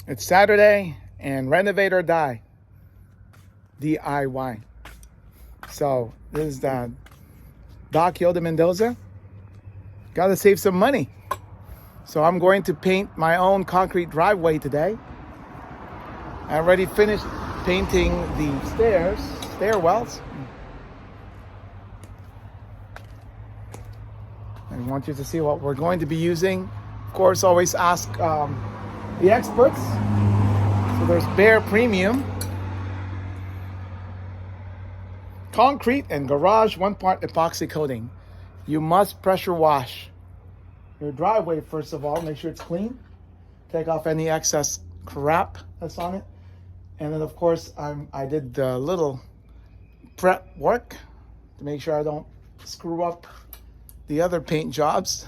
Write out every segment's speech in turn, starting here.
It's Saturday and renovate or die. DIY. So this is Doc Yoda Mendoza. Got to save some money. So I'm going to paint my own concrete driveway today. I already finished painting the stairwells. I want you to see what we're going to be using. Of course, always ask the experts. So there's Bare Premium. Concrete and garage 1-part epoxy coating. You must pressure wash your driveway first of all. Make sure it's clean. Take off any excess crap that's on it. And then of course I did the little prep work to make sure I don't screw up the other paint jobs.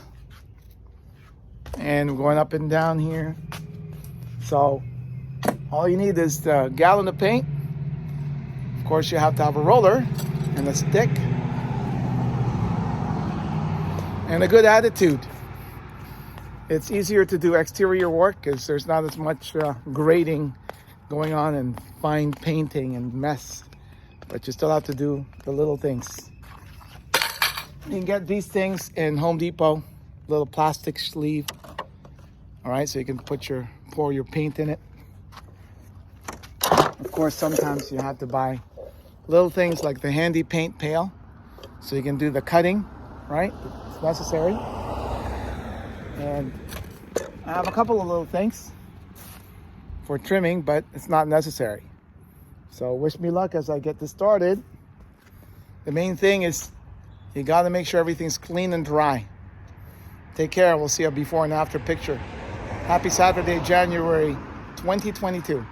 And we're going up and down here. So all you need is the gallon of paint. Of course, you have to have a roller and a stick and a good attitude. It's easier to do exterior work because there's not as much grading going on and fine painting and mess, but you still have to do the little things. You can get these things in Home Depot, little plastic sleeve. All right, so you can pour your paint in it. Of course, sometimes you have to buy little things like the handy paint pail, so you can do the cutting, right? It's necessary. And I have a couple of little things for trimming, but it's not necessary. So wish me luck as I get this started. The main thing is you got to make sure everything's clean and dry. Take care. We'll see a before and after picture. Happy Saturday, January 2022.